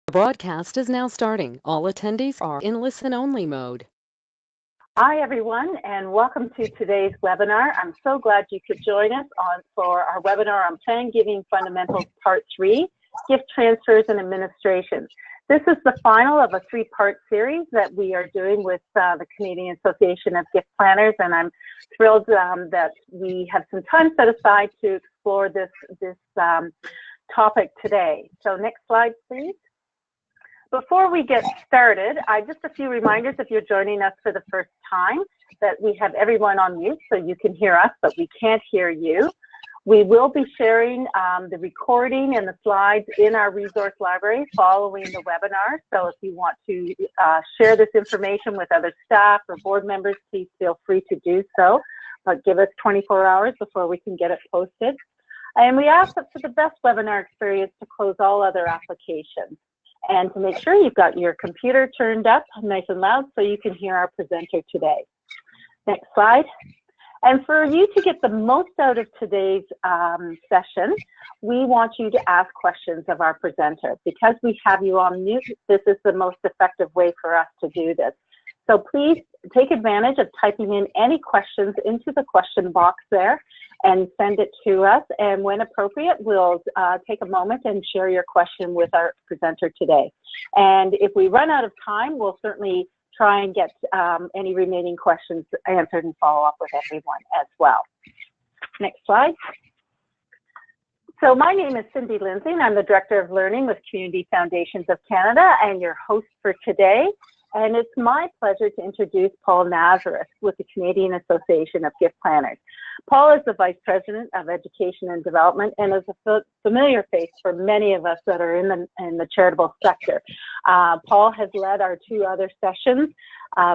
The broadcast is now starting. All attendees are in listen-only mode. Hi, everyone, and welcome to today's webinar. I'm so glad you could join us for our webinar on Plan Giving Fundamentals Part 3, Gift Transfers and Administration. This is the final of a three-part series that we are doing with the Canadian Association of Gift Planners, and I'm thrilled that we have some time set aside to explore this topic today. So next slide, please. Before we get started, just a few reminders if you're joining us for the first time that we have everyone on mute so you can hear us, but we can't hear you. We will be sharing the recording and the slides in our resource library following the webinar. So if you want to share this information with other staff or board members, please feel free to do so. But give us 24 hours before we can get it posted. And we ask that for the best webinar experience to close all other applications. And to make sure you've got your computer turned up nice and loud so you can hear our presenter today. Next slide. And for you to get the most out of today's session, we want you to ask questions of our presenter. Because we have you on mute, this is the most effective way for us to do this. So please take advantage of typing in any questions into the question box there and send it to us. And when appropriate, we'll take a moment and share your question with our presenter today. And if we run out of time, we'll certainly try and get any remaining questions answered and follow up with everyone as well. Next slide. So my name is Cindy Lindsay, and I'm the Director of Learning with Community Foundations of Canada and your host for today. And it's my pleasure to introduce Paul Nazareth with the Canadian Association of Gift Planners. Paul is the Vice President of Education and Development and is a familiar face for many of us that are in the charitable sector. Paul has led our two other sessions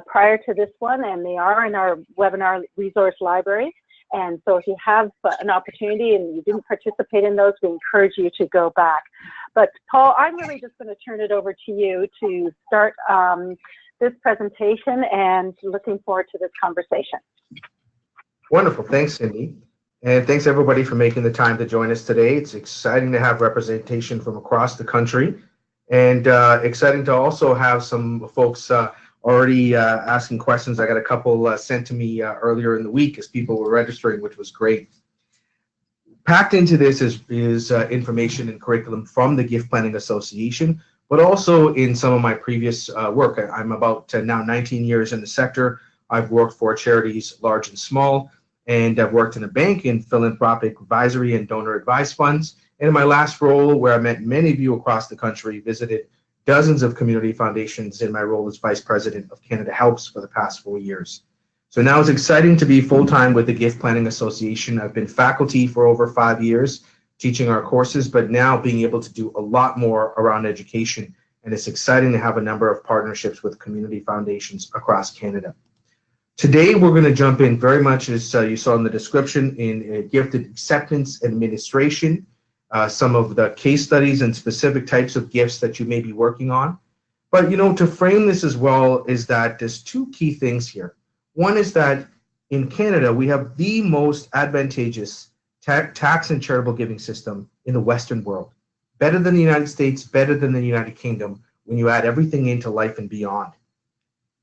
prior to this one, and they are in our webinar resource library. And so if you have an opportunity and you didn't participate in those, we encourage you to go back. But Paul, I'm really just going to turn it over to you to start this presentation, and looking forward to this conversation. Wonderful. Thanks, Cindy. And thanks everybody for making the time to join us today. It's exciting to have representation from across the country, and exciting to also have some folks already asking questions. I got a couple sent to me earlier in the week as people were registering, which was great. Packed into this is information and curriculum from the Gift Planning Association, but also in some of my previous work. I'm about now 19 years in the sector. I've worked for charities large and small, and I've worked in a bank in philanthropic advisory and donor advised funds. And in my last role, where I met many of you across the country, visited dozens of community foundations in my role as Vice President of Canada Helps for the past 4 years. So now it's exciting to be full-time with the Gift Planning Association. I've been faculty for over 5 years, teaching our courses, but now being able to do a lot more around education. And it's exciting to have a number of partnerships with community foundations across Canada. Today, we're going to jump in very much, as you saw in the description, in gift acceptance administration, some of the case studies and specific types of gifts that you may be working on. But, you know, to frame this as well is that there's two key things here. One is that in Canada, we have the most advantageous tax and charitable giving system in the Western world. Better than the United States, better than the United Kingdom when you add everything into life and beyond.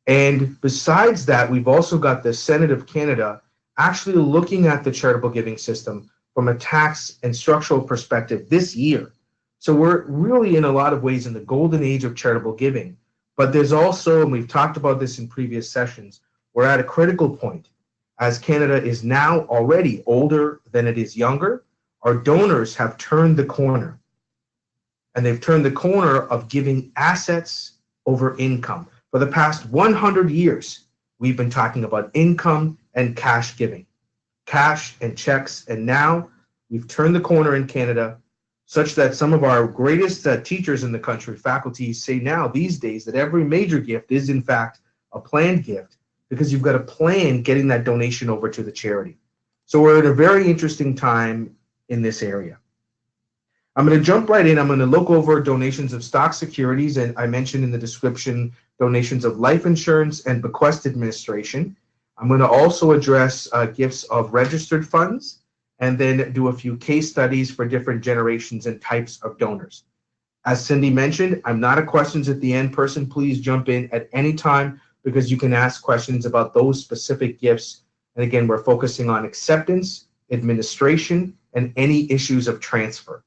And besides that, we've also got the Senate of Canada actually looking at the charitable giving system from a tax and structural perspective this year. So we're really in a lot of ways in the golden age of charitable giving. But there's also, and we've talked about this in previous sessions, we're at a critical point. As Canada is now already older than it is younger, our donors have turned the corner. And they've turned the corner of giving assets over income. For the past 100 years, we've been talking about income and cash giving, cash and checks. And now we've turned the corner in Canada such that some of our greatest teachers in the country, faculty, say now these days that every major gift is in fact a planned gift, because you've got to plan getting that donation over to the charity. So we're at a very interesting time in this area. I'm going to jump right in. I'm going to look over donations of stock securities, and I mentioned in the description donations of life insurance and bequest administration. I'm going to also address gifts of registered funds, and then do a few case studies for different generations and types of donors. As Cindy mentioned, I'm not a questions at the end person. Please jump in at any time because you can ask questions about those specific gifts. And again, we're focusing on acceptance, administration, and any issues of transfer.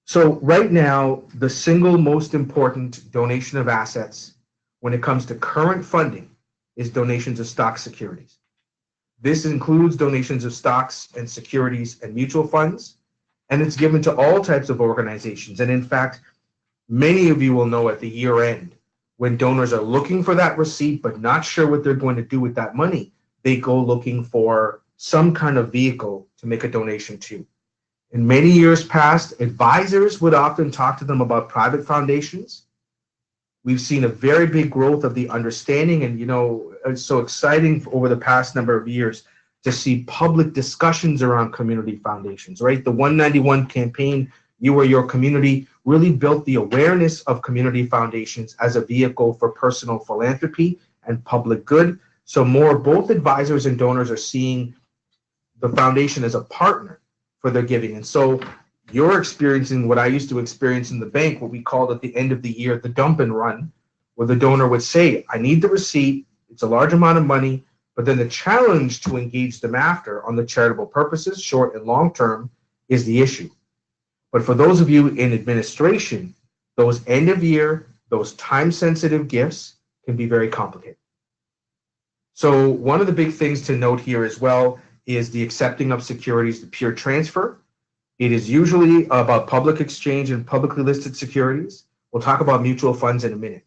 So right now, the single most important donation of assets when it comes to current funding is donations of stock securities. This includes donations of stocks and securities and mutual funds, and it's given to all types of organizations. And in fact, many of you will know at the year end, when donors are looking for that receipt but not sure what they're going to do with that money, they go looking for some kind of vehicle to make a donation to. In many years past, advisors would often talk to them about private foundations. We've seen a very big growth of the understanding, and it's so exciting over the past number of years to see public discussions around community foundations, right? The 191 campaign, You Are Your Community, really built the awareness of community foundations as a vehicle for personal philanthropy and public good. So both advisors and donors are seeing the foundation as a partner for their giving. And so you're experiencing what I used to experience in the bank, what we called at the end of the year, the dump and run, where the donor would say, I need the receipt, it's a large amount of money, but then the challenge to engage them after on the charitable purposes, short and long term, is the issue. But for those of you in administration, those end of year, those time sensitive gifts can be very complicated. So one of the big things to note here as well is the accepting of securities, the pure transfer. It is usually about public exchange and publicly listed securities. We'll talk about mutual funds in a minute.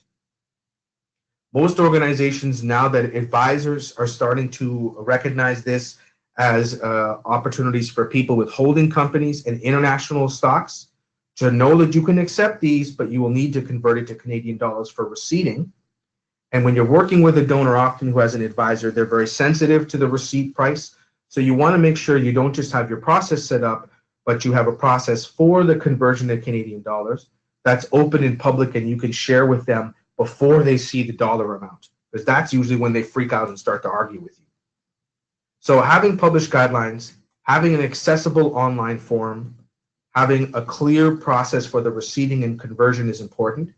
Most organizations, now that advisors are starting to recognize this as opportunities for people with holding companies and international stocks, to know that you can accept these, but you will need to convert it to Canadian dollars for receipting. And when you're working with a donor often who has an advisor, they're very sensitive to the receipt price. So you want to make sure you don't just have your process set up, but you have a process for the conversion to Canadian dollars that's open in public and you can share with them before they see the dollar amount, because that's usually when they freak out and start to argue with you. So having published guidelines, having an accessible online form, having a clear process for the receipting and conversion is important.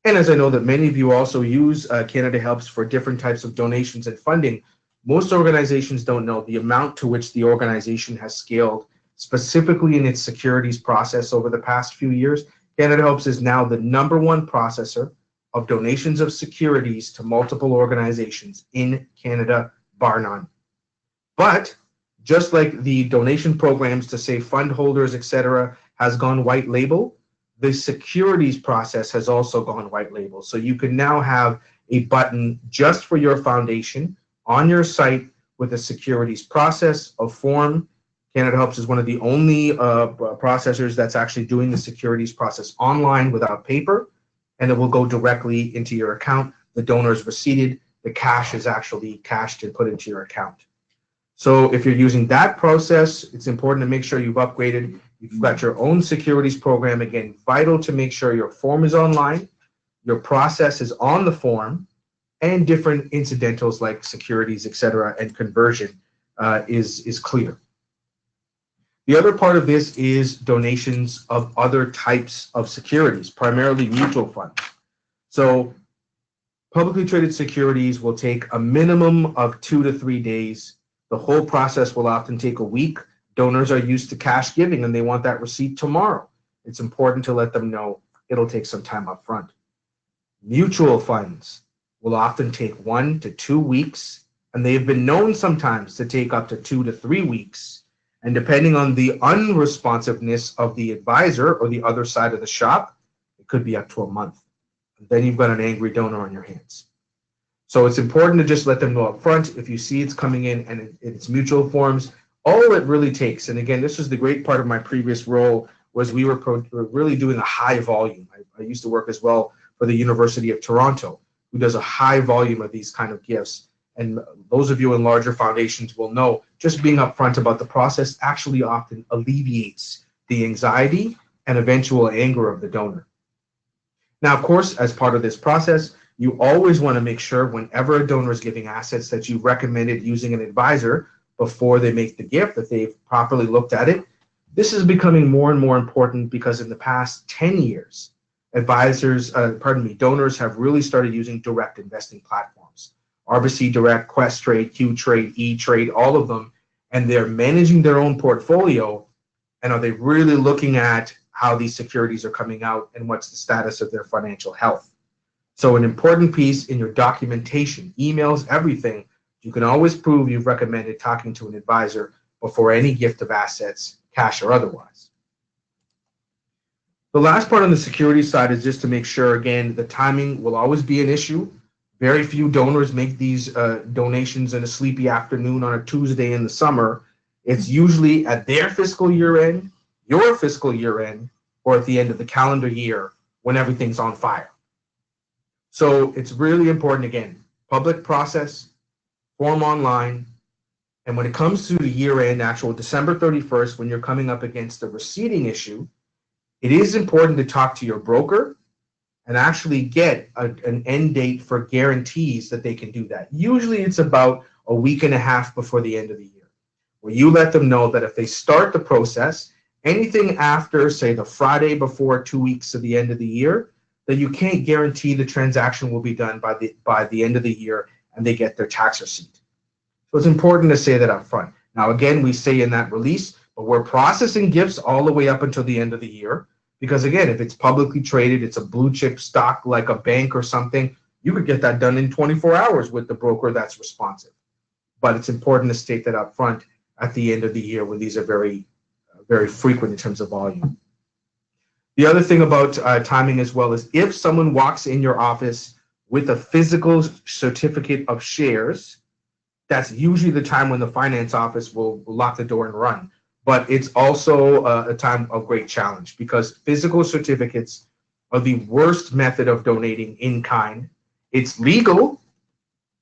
And as I know that many of you also use Canada Helps for different types of donations and funding, most organizations don't know the amount to which the organization has scaled specifically in its securities process over the past few years. Canada Helps is now the #1 processor of donations of securities to multiple organizations in Canada, bar none. But just like the donation programs to say fund holders, etc., has gone white label, the securities process has also gone white label. So you can now have a button just for your foundation on your site with a securities process, a form. Canada Helps is one of the only processors that's actually doing the securities process online without paper, and it will go directly into your account. The donor is receipted, the cash is actually cashed and put into your account. So if you're using that process, it's important to make sure you've upgraded. You've got your own securities program. Again, vital to make sure your form is online, your process is on the form, and different incidentals like securities, etc., and conversion is clear. The other part of this is donations of other types of securities, primarily mutual funds. So publicly traded securities will take a minimum of 2 to 3 days. The whole process will often take a week. Donors are used to cash giving and they want that receipt tomorrow. It's important to let them know it'll take some time up front. Mutual funds will often take 1 to 2 weeks, and they have been known sometimes to take up to 2 to 3 weeks. And depending on the unresponsiveness of the advisor or the other side of the shop, it could be up to a month. And then you've got an angry donor on your hands. So it's important to just let them know up front if you see it's coming in and it's mutual forms. All it really takes, and again, this was the great part of my previous role, was we were really doing a high volume. I used to work as well for the University of Toronto, who does a high volume of these kind of gifts. And those of you in larger foundations will know just being upfront about the process actually often alleviates the anxiety and eventual anger of the donor. Now, of course, as part of this process, you always want to make sure whenever a donor is giving assets that you've recommended using an advisor before they make the gift, that they've properly looked at it. This is becoming more and more important because in the past 10 years, donors have really started using direct investing platforms. RBC Direct, Quest Trade, Q Trade, E Trade, all of them, and they're managing their own portfolio. And are they really looking at how these securities are coming out and what's the status of their financial health? So an important piece in your documentation, emails, everything, you can always prove you've recommended talking to an advisor before any gift of assets, cash or otherwise. The last part on the security side is just to make sure, again, the timing will always be an issue. Very few donors make these donations in a sleepy afternoon on a Tuesday in the summer. It's usually at their fiscal year end, your fiscal year end, or at the end of the calendar year when everything's on fire. So it's really important, again, public process, form online, and when it comes to the year end, actual December 31st, when you're coming up against a receipting issue, it is important to talk to your broker and actually get an end date for guarantees that they can do that. Usually it's about a week and a half before the end of the year, where you let them know that if they start the process, anything after, say, the Friday before 2 weeks of the end of the year, that you can't guarantee the transaction will be done by the end of the year and they get their tax receipt. So it's important to say that up front. Now, again, we say in that release, but we're processing gifts all the way up until the end of the year. Because again, if it's publicly traded, it's a blue chip stock like a bank or something, you could get that done in 24 hours with the broker that's responsive. But it's important to state that up front at the end of the year when these are very, very frequent in terms of volume. The other thing about timing as well is if someone walks in your office with a physical certificate of shares, that's usually the time when the finance office will lock the door and run. But it's also a time of great challenge because physical certificates are the worst method of donating in kind. It's legal,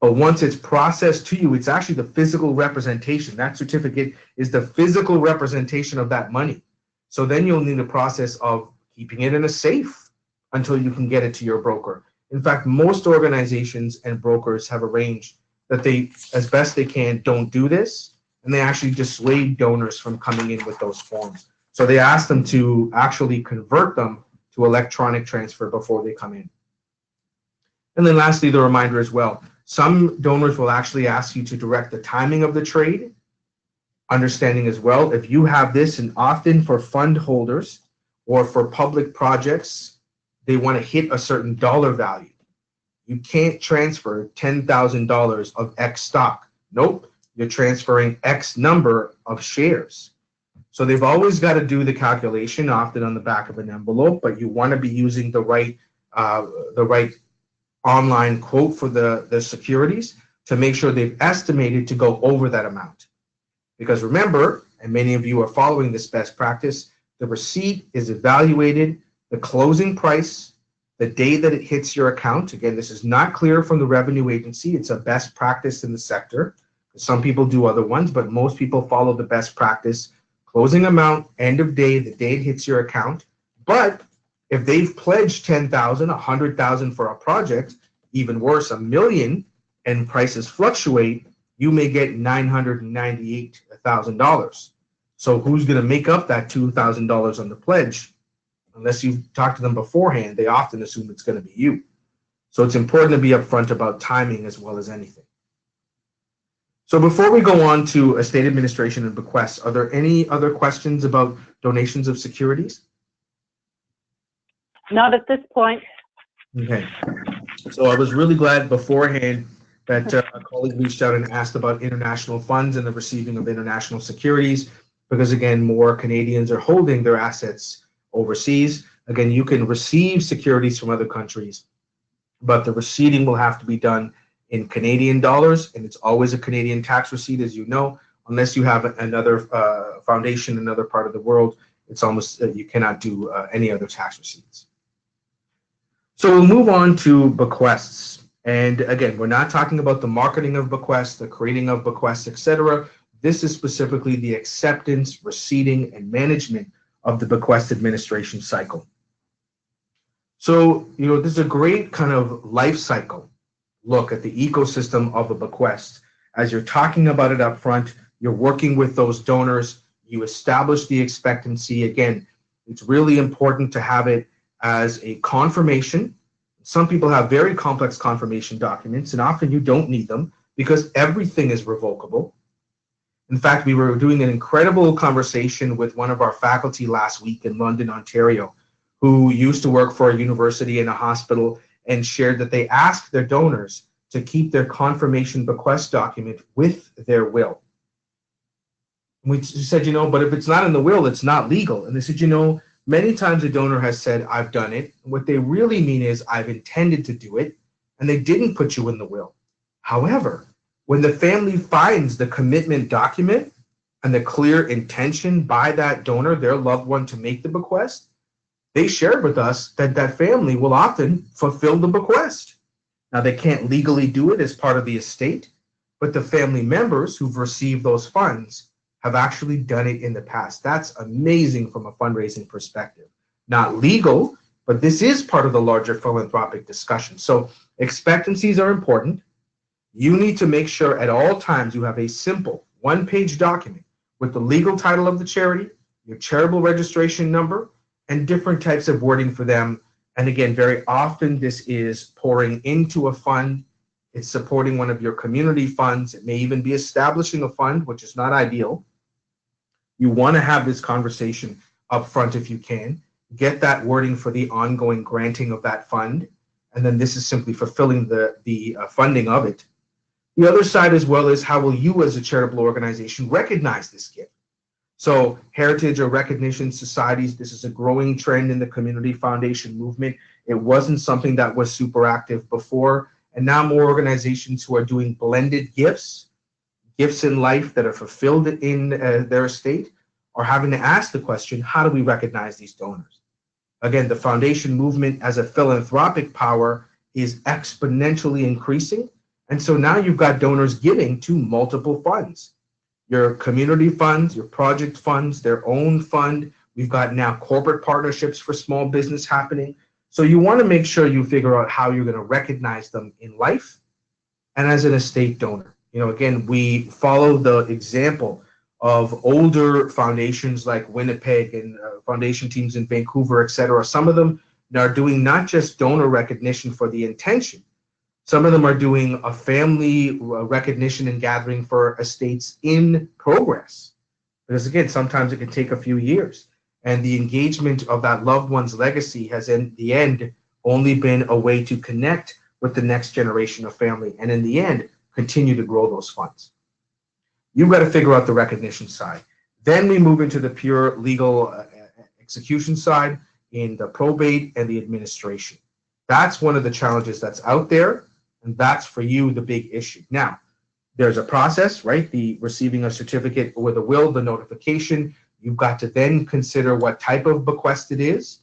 but once it's processed to you, it's actually the physical representation. That certificate is the physical representation of that money. So then you'll need a process of keeping it in a safe until you can get it to your broker. In fact, most organizations and brokers have arranged that they, as best they can, don't do this. And they actually dissuade donors from coming in with those forms. So they ask them to actually convert them to electronic transfer before they come in. And then lastly, the reminder as well, some donors will actually ask you to direct the timing of the trade, understanding as well, if you have this, and often for fund holders or for public projects, they want to hit a certain dollar value. You can't transfer $10,000 of X stock. Nope. You're transferring X number of shares. So they've always got to do the calculation, often on the back of an envelope, but you want to be using the right online quote for the securities to make sure they've estimated to go over that amount. Because remember, and many of you are following this best practice, the receipt is evaluated, the closing price, the day that it hits your account. Again, this is not clear from the revenue agency. It's a best practice in the sector. Some people do other ones, but most people follow the best practice. Closing amount, end of day, the day it hits your account. But if they've pledged 10,000, 100,000 for a project, even worse, $1 million, and prices fluctuate, you may get $998,000. So who's going to make up that $2,000 on the pledge? Unless you've talked to them beforehand, they often assume it's going to be you. So it's important to be upfront about timing as well as anything. So before we go on to estate administration and bequests, are there any other questions about donations of securities? Not at this point. Okay. So I was really glad beforehand that a colleague reached out and asked about international funds and the receiving of international securities, because again, more Canadians are holding their assets overseas. Again, you can receive securities from other countries, but the receiving will have to be done in Canadian dollars, and it's always a Canadian tax receipt, as you know, unless you have another foundation in another part of the world. It's almost, you cannot do any other tax receipts. So we'll move on to bequests. And again, we're not talking about the marketing of bequests, the creating of bequests, etc. This is specifically the acceptance, receipting, and management of the bequest administration cycle. So, this is a great kind of life cycle look at the ecosystem of a bequest. As you're talking about it up front, you're working with those donors, You establish the expectancy. Again, it's really important to have it as a confirmation. Some people have very complex confirmation documents, and often you don't need them because everything is revocable. In fact, we were doing an incredible conversation with one of our faculty last week in London, Ontario, who used to work for a university and a hospital, and shared that they asked their donors to keep their confirmation bequest document with their will. And we said, but if it's not in the will, it's not legal. And they said, many times a donor has said, I've done it. And what they really mean is, I've intended to do it, and they didn't put you in the will. However, when the family finds the commitment document and the clear intention by that donor, their loved one, to make the bequest, they shared with us that that family will often fulfill the bequest. Now, they can't legally do it as part of the estate, but the family members who've received those funds have actually done it in the past. That's amazing from a fundraising perspective. Not legal, but this is part of the larger philanthropic discussion. So expectancies are important. You need to make sure at all times you have a simple one-page document with the legal title of the charity, your charitable registration number, and different types of wording for them. And again, very often this is pouring into a fund. It's supporting one of your community funds. It may even be establishing a fund, which is not ideal. You want to have this conversation up front if you can. Get that wording for the ongoing granting of that fund. And then this is simply fulfilling the funding of it. The other side as well is, how will you as a charitable organization recognize this gift? So heritage or recognition societies, this is a growing trend in the community foundation movement. It wasn't something that was super active before, and now more organizations who are doing blended gifts in life that are fulfilled in their estate, are having to ask the question, how do we recognize these donors? Again, the foundation movement as a philanthropic power is exponentially increasing, and so now you've got donors giving to multiple funds. Your community funds, your project funds, their own fund. We've got now corporate partnerships for small business happening. So you want to make sure you figure out how you're going to recognize them in life and as an estate donor. Again, we follow the example of older foundations like Winnipeg and foundation teams in Vancouver, et cetera. Some of them are doing not just donor recognition for the intention. Some of them are doing a family recognition and gathering for estates in progress. Because again, sometimes it can take a few years. And the engagement of that loved one's legacy has in the end only been a way to connect with the next generation of family. And in the end, continue to grow those funds. You've got to figure out the recognition side. Then we move into the pure legal execution side in the probate and the administration. That's one of the challenges that's out there. And that's for you the big issue. Now, there's a process, right? The receiving a certificate with a will, the notification. You've got to then consider what type of bequest it is.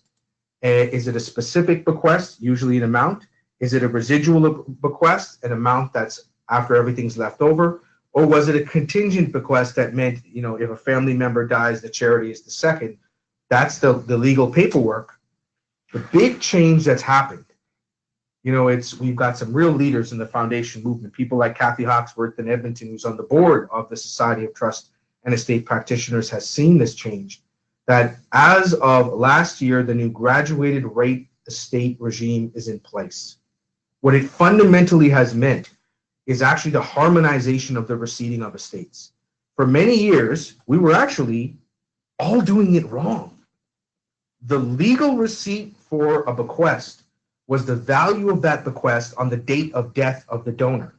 Is it a specific bequest, usually an amount? Is it a residual bequest, an amount that's after everything's left over? Or was it a contingent bequest that meant, if a family member dies, the charity is the second? That's the legal paperwork. The big change that's happened, we've got some real leaders in the foundation movement, people like Kathy Hawksworth in Edmonton, who's on the board of the Society of Trust and Estate Practitioners, has seen this change, that as of last year, the new graduated rate estate regime is in place. What it fundamentally has meant is actually the harmonization of the receipting of estates. For many years, we were actually all doing it wrong. The legal receipt for a bequest was the value of that bequest on the date of death of the donor.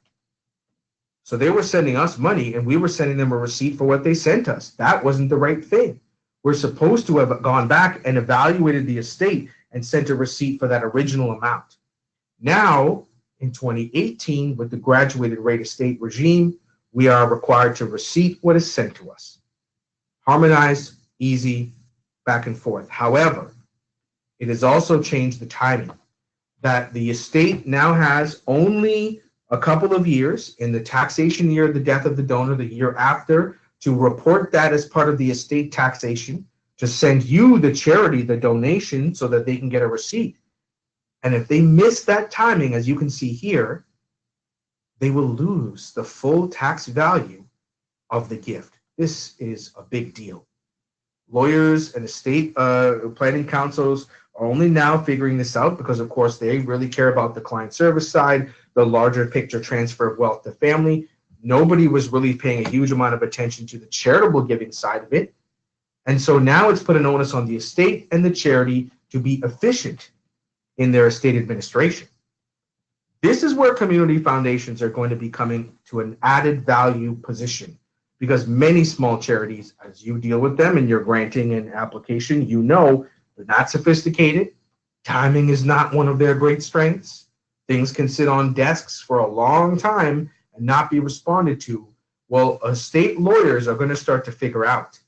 So they were sending us money and we were sending them a receipt for what they sent us. That wasn't the right thing. We're supposed to have gone back and evaluated the estate and sent a receipt for that original amount. Now, in 2018, with the graduated rate estate regime, we are required to receipt what is sent to us. Harmonized, easy, back and forth. However, it has also changed the timing, that the estate now has only a couple of years in the taxation year of the death of the donor, the year after, to report that as part of the estate taxation, to send you, the charity, the donation so that they can get a receipt. And if they miss that timing, as you can see here, they will lose the full tax value of the gift. This is a big deal. Lawyers and estate planning councils are only now figuring this out because, of course, they really care about the client service side, the larger picture transfer of wealth to family. Nobody was really paying a huge amount of attention to the charitable giving side of it. And so now it's put an onus on the estate and the charity to be efficient in their estate administration. This is where community foundations are going to be coming to an added value position, because many small charities, as you deal with them in your granting and application, you know they're not sophisticated. Timing is not one of their great strengths. Things can sit on desks for a long time and not be responded to. Well, estate lawyers are going to start to figure out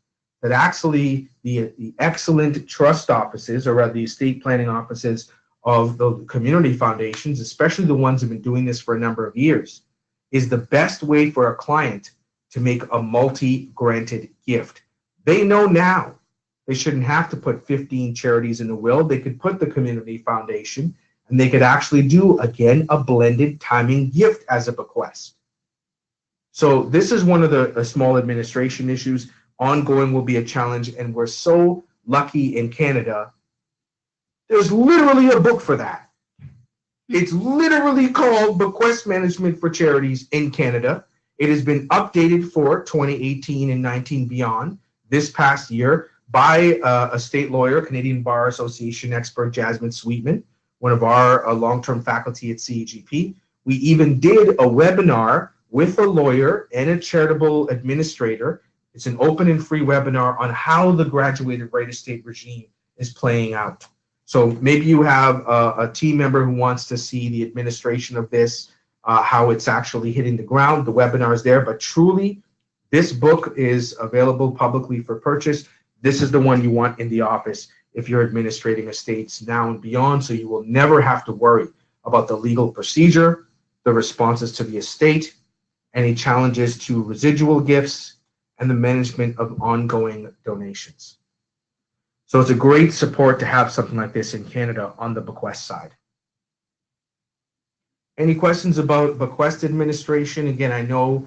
that actually the excellent trust offices, or the estate planning offices of the community foundations, especially the ones that have been doing this for a number of years, is the best way for a client to make a multi-granted gift. They know now they shouldn't have to put 15 charities in the will. They could put the community foundation, and they could actually do, again, a blended timing gift as a bequest. So this is one of the small administration issues. Ongoing will be a challenge, and we're so lucky in Canada. There's literally a book for that. It's literally called Bequest Management for Charities in Canada. It has been updated for 2018 and 19 beyond this past year by a state lawyer, Canadian Bar Association expert, Jasmine Sweetman, one of our long-term faculty at CEGP. We even did a webinar with a lawyer and a charitable administrator. It's an open and free webinar on how the graduated right estate regime is playing out. So maybe you have a team member who wants to see the administration of this, how it's actually hitting the ground. The webinar is there, but truly, this book is available publicly for purchase. This is the one you want in the office if you're administrating estates now and beyond, so you will never have to worry about the legal procedure, the responses to the estate, any challenges to residual gifts, and the management of ongoing donations. So it's a great support to have something like this in Canada on the bequest side. Any questions about bequest administration? Again, I know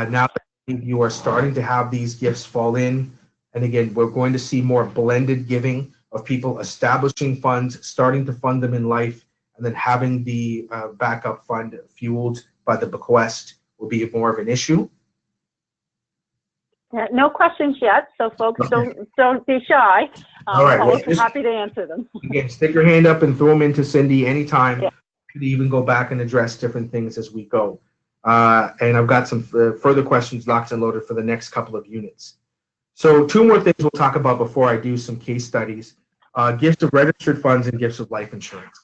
now that you are starting to have these gifts fall in. And again, we're going to see more blended giving of people establishing funds, starting to fund them in life, and then having the backup fund fueled by the bequest will be more of an issue. No questions yet, so folks, don't be shy. All right, I'm happy to answer them. Again, stick your hand up and throw them into Cindy anytime. Yeah. You can even go back and address different things as we go. And I've got some further questions locked and loaded for the next couple of units. So 2 more things we'll talk about before I do some case studies. Gifts of registered funds and gifts of life insurance.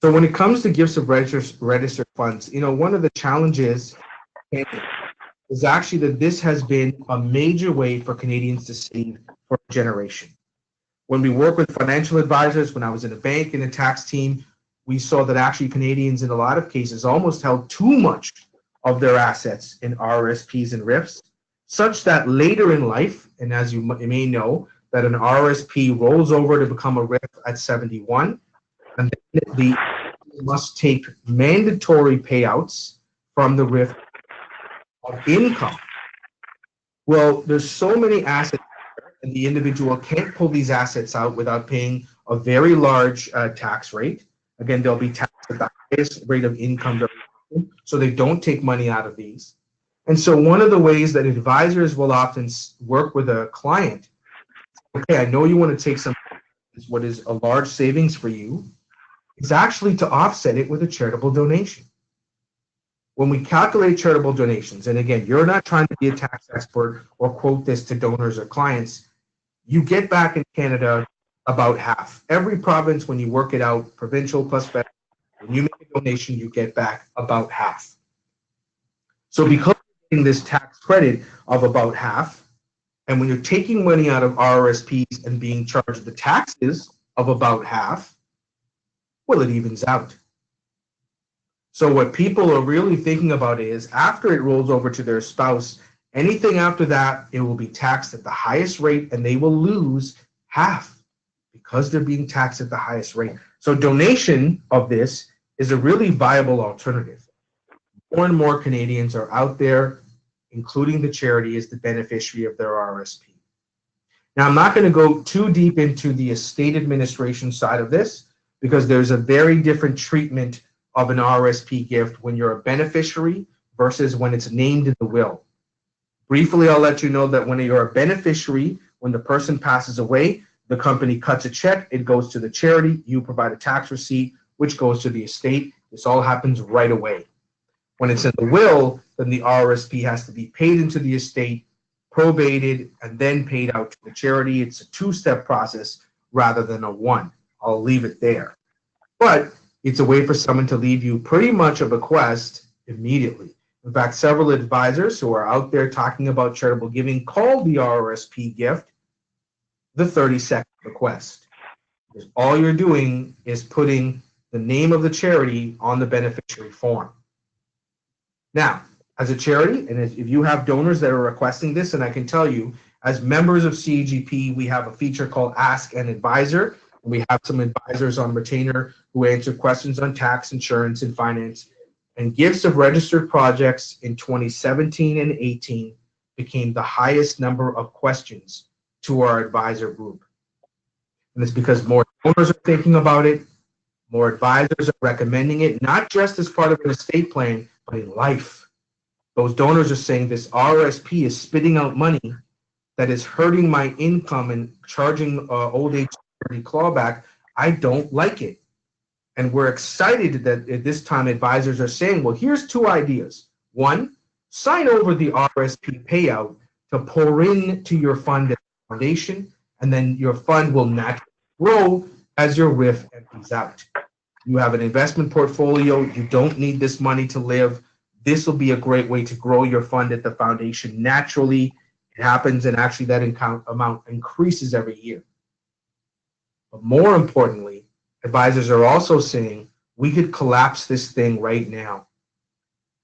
So when it comes to gifts of registered funds, one of the challenges is actually that this has been a major way for Canadians to save for a generation. When we work with financial advisors, when I was in a bank in a tax team, we saw that actually Canadians in a lot of cases almost held too much of their assets in RRSPs and RIFs, such that later in life, and as you may know, that an RRSP rolls over to become a RIF at 71, and then the must take mandatory payouts from the RIF of income. Well, there's so many assets, and the individual can't pull these assets out without paying a very large tax rate. Again, they'll be taxed at the highest rate of income, so they don't take money out of these. And so one of the ways that advisors will often work with a client, okay, I know you want to take some, what is a large savings for you, is actually to offset it with a charitable donation. When we calculate charitable donations, and again, you're not trying to be a tax expert or quote this to donors or clients, you get back in Canada about half. Every province, when you work it out, provincial plus federal, when you make a donation, you get back about half. So because you're getting this tax credit of about half, and when you're taking money out of RRSPs and being charged the taxes of about half, well, it evens out. So what people are really thinking about is after it rolls over to their spouse, anything after that, it will be taxed at the highest rate and they will lose half because they're being taxed at the highest rate. So donation of this is a really viable alternative. More and more Canadians are out there, including the charity as the beneficiary of their RRSP. Now, I'm not going to go too deep into the estate administration side of this because there's a very different treatment of an RSP gift when you're a beneficiary versus when it's named in the will. Briefly, I'll let you know that when you're a beneficiary, when the person passes away, the company cuts a check, it goes to the charity, you provide a tax receipt, which goes to the estate. This all happens right away. When it's in the will, then the RSP has to be paid into the estate, probated, and then paid out to the charity. It's a two-step process rather than a one. I'll leave it there. But it's a way for someone to leave you pretty much a bequest immediately. In fact, several advisors who are out there talking about charitable giving call the RSP gift the 30-second bequest. Because all you're doing is putting the name of the charity on the beneficiary form. Now, as a charity, and if you have donors that are requesting this, and I can tell you, as members of CGP, we have a feature called Ask an Advisor. And we have some advisors on retainer who answer questions on tax, insurance, and finance. And gifts of registered projects in 2017 and 18 became the highest number of questions to our advisor group. And it's because more donors are thinking about it, more advisors are recommending it, not just as part of an estate plan, but in life. Those donors are saying this RSP is spitting out money that is hurting my income and charging old age clawback. I don't like it. And we're excited that at this time advisors are saying, well, here's two ideas. One, sign over the RSP payout to pour into your fund foundation, and then your fund will naturally grow as your RIF empties out. You have an investment portfolio. You don't need this money to live. This will be a great way to grow your fund at the foundation naturally. It happens, and actually that amount increases every year. But more importantly, advisors are also saying we could collapse this thing right now.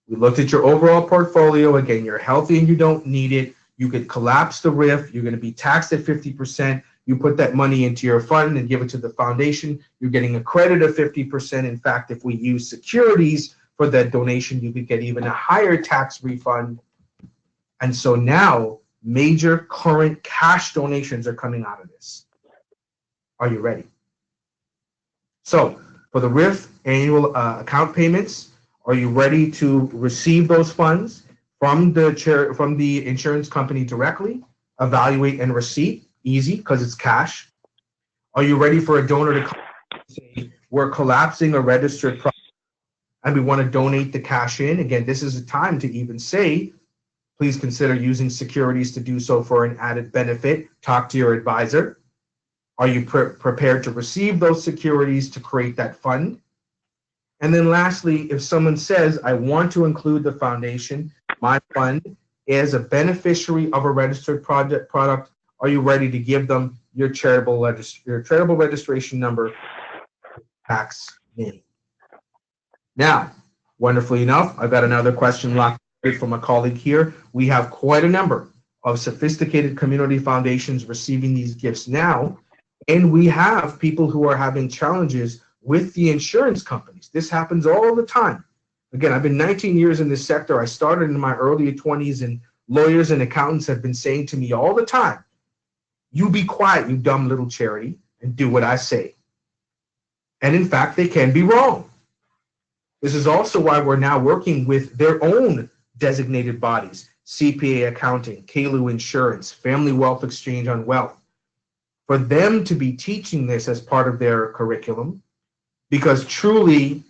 We looked at your overall portfolio. Again, you're healthy and you don't need it. You could collapse the RIF. You're going to be taxed at 50%. You put that money into your fund and give it to the foundation. You're getting a credit of 50%. In fact, if we use securities for that donation, you could get even a higher tax refund. And so now major current cash donations are coming out of this. Are you ready? So for the RIF annual account payments, are you ready to receive those funds from the insurance company directly, evaluate and receipt? Easy, because it's cash. Are you ready for a donor to come and say, we're collapsing a registered project and we want to donate the cash in? Again, this is a time to even say, please consider using securities to do so for an added benefit. Talk to your advisor. Are you prepared to receive those securities to create that fund? And then lastly, if someone says, I want to include the foundation, my fund, as a beneficiary of a registered product, are you ready to give them your charitable registration number, tax name? Now, wonderfully enough, I've got another question locked from a colleague here. We have quite a number of sophisticated community foundations receiving these gifts now, and we have people who are having challenges with the insurance companies. This happens all the time. Again, I've been 19 years in this sector. I started in my early 20s, and lawyers and accountants have been saying to me all the time, you be quiet, you dumb little charity, and do what I say. And in fact, they can be wrong. This is also why we're now working with their own designated bodies, CPA Accounting, KLU Insurance, Family Wealth Exchange on Wealth, for them to be teaching this as part of their curriculum, because truly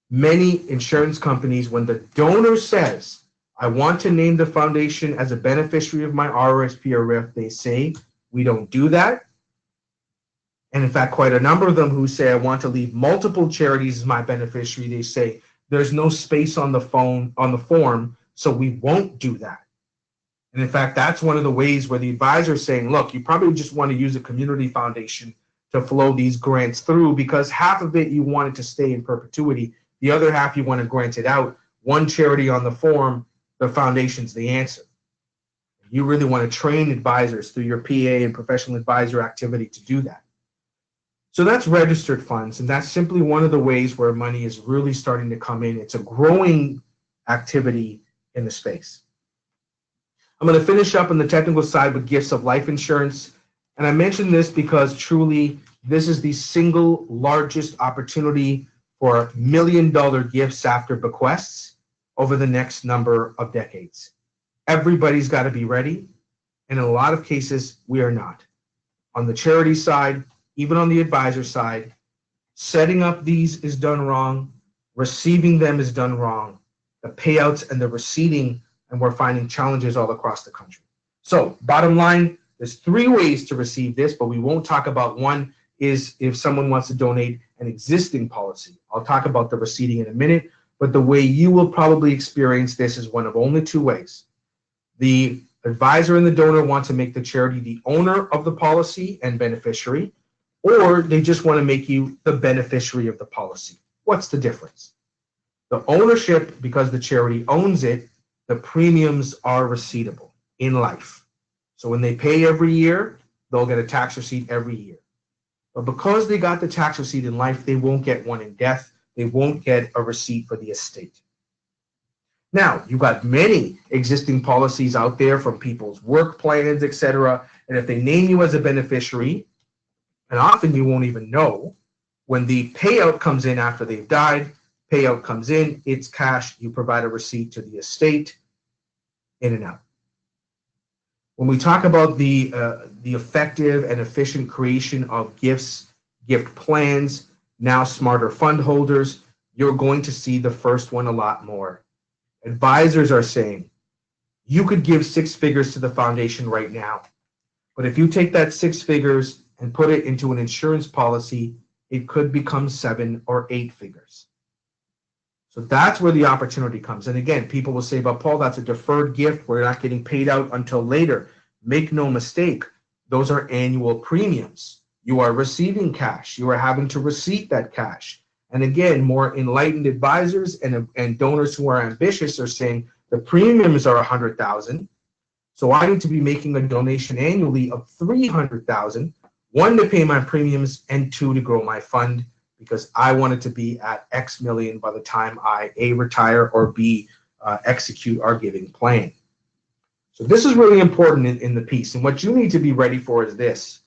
many insurance companies, when the donor says, I want to name the foundation as a beneficiary of my RSP or RIF, they say, we don't do that. And in fact, quite a number of them who say, I want to leave multiple charities as my beneficiary, they say, there's no space on the form, so we won't do that. And in fact, that's one of the ways where the advisor is saying, look, you probably just want to use a community foundation to flow these grants through, because half of it you want it to stay in perpetuity. The other half you want to grant it out. One charity on the form, the foundation's the answer. You really want to train advisors through your PA and professional advisor activity to do that. So that's registered funds, and that's simply one of the ways where money is really starting to come in. It's a growing activity in the space. I'm going to finish up on the technical side with gifts of life insurance. And I mention this because truly, this is the single largest opportunity for $1 million gifts after bequests over the next number of decades. Everybody's got to be ready. And in a lot of cases, we are not. On the charity side, even on the advisor side, setting up these is done wrong. Receiving them is done wrong. The payouts and the receiving, and we're finding challenges all across the country. So bottom line, there's 3 ways to receive this, but we won't talk about one is if someone wants to donate an existing policy. I'll talk about the receiving in a minute, but the way you will probably experience this is one of only 2 ways. The advisor and the donor want to make the charity the owner of the policy and beneficiary, or they just want to make you the beneficiary of the policy. What's the difference? The ownership, because the charity owns it, the premiums are receivable in life. So when they pay every year, they'll get a tax receipt every year. But because they got the tax receipt in life, they won't get one in death. They won't get a receipt for the estate. Now, you've got many existing policies out there from people's work plans, etc. And if they name you as a beneficiary, and often you won't even know, when the payout comes in after they've died, payout comes in, it's cash, you provide a receipt to the estate, in and out. When we talk about the effective and efficient creation of gifts, gift plans, now smarter fund holders, you're going to see the first one a lot more. Advisors are saying, you could give 6 figures to the foundation right now, but if you take that 6 figures and put it into an insurance policy, it could become 7 or 8 figures. So that's where the opportunity comes. And again, people will say, but Paul, that's a deferred gift. We're not getting paid out until later. Make no mistake, those are annual premiums. You are receiving cash. You are having to receipt that cash. And again, more enlightened advisors and donors who are ambitious are saying the premiums are $100,000. So I need to be making a donation annually of $300,000, 1 to pay my premiums and 2 to grow my fund, because I want it to be at X million by the time I A, retire, or B, execute our giving plan. So this is really important in the piece. And what you need to be ready for is this,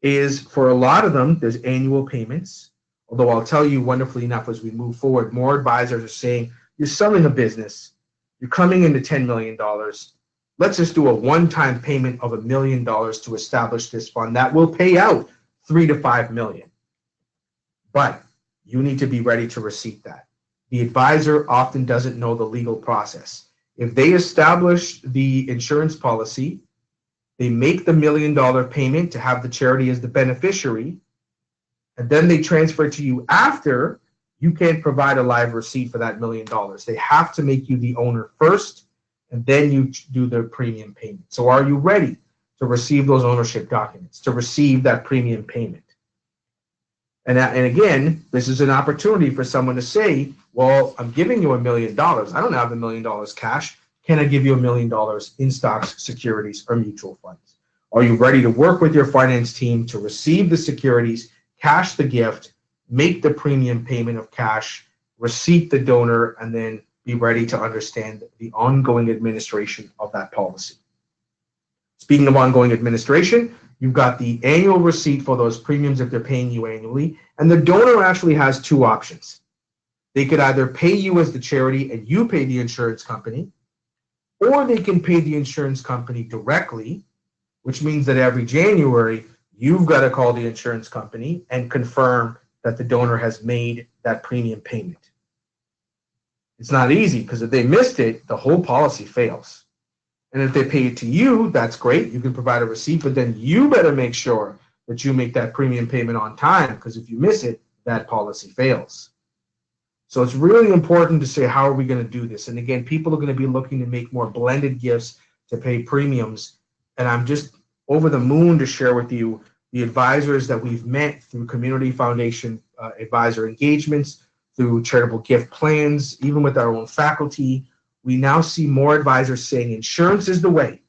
is for a lot of them, there's annual payments. Although I'll tell you, wonderfully enough, as we move forward, more advisors are saying, you're selling a business, you're coming into $10 million. Let's just do a one-time payment of $1 million to establish this fund that will pay out $3 to $5 million. But you need to be ready to receive that. The advisor often doesn't know the legal process. If they establish the insurance policy, they make the $1 million payment to have the charity as the beneficiary, and then they transfer it to you after, you can't provide a live receipt for that $1 million. They have to make you the owner first, and then you do the premium payment. So are you ready to receive those ownership documents, to receive that premium payment? And again, this is an opportunity for someone to say, well, I'm giving you $1 million. I don't have $1 million cash. Can I give you $1 million in stocks, securities, or mutual funds? Are you ready to work with your finance team to receive the securities, cash the gift, make the premium payment of cash, receipt the donor, and then be ready to understand the ongoing administration of that policy? Speaking of ongoing administration, you've got the annual receipt for those premiums if they're paying you annually, and the donor actually has 2 options. They could either pay you as the charity and you pay the insurance company, or they can pay the insurance company directly, which means that every January, you've got to call the insurance company and confirm that the donor has made that premium payment. It's not easy, because if they missed it, the whole policy fails. And if they pay it to you, that's great. You can provide a receipt, but then you better make sure that you make that premium payment on time, because if you miss it, that policy fails. So it's really important to say, how are we going to do this? And again, people are going to be looking to make more blended gifts to pay premiums. And I'm just over the moon to share with you the advisors that we've met through community foundation advisor engagements, through charitable gift plans, even with our own faculty. We now see more advisors saying insurance is the way,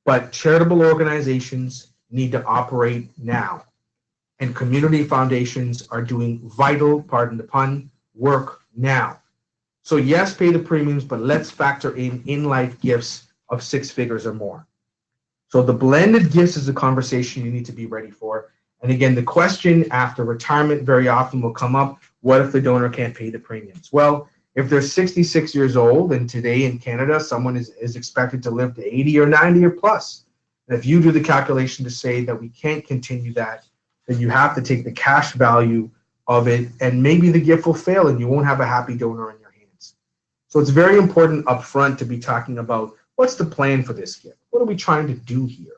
but charitable organizations need to operate now. And community foundations are doing vital, pardon the pun, work now. So yes, pay the premiums, but let's factor in life gifts of 6 figures or more. So the blended gifts is a conversation you need to be ready for. And again, the question after retirement very often will come up, what if the donor can't pay the premiums? Well, if they're 66 years old, and today in Canada, someone is expected to live to 80 or 90 or plus. And if you do the calculation to say that we can't continue that, then you have to take the cash value of it, and maybe the gift will fail and you won't have a happy donor in your hands. So it's very important up front to be talking about what's the plan for this gift? What are we trying to do here?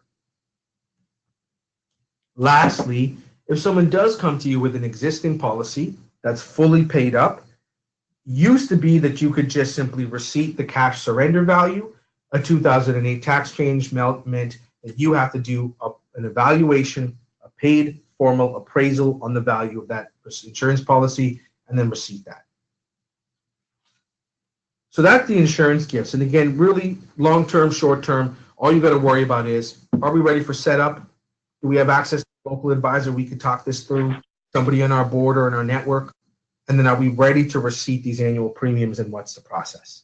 Lastly, if someone does come to you with an existing policy that's fully paid up, used to be that you could just simply receipt the cash surrender value. A 2008 tax change meant that you have to do an evaluation, a paid formal appraisal on the value of that insurance policy, and then receipt that. So that's the insurance gifts. And again, really long-term, short-term, all you got to worry about is, are we ready for setup? Do we have access to a local advisor? We could talk this through, somebody on our board or in our network. And then are we ready to receipt these annual premiums, and what's the process?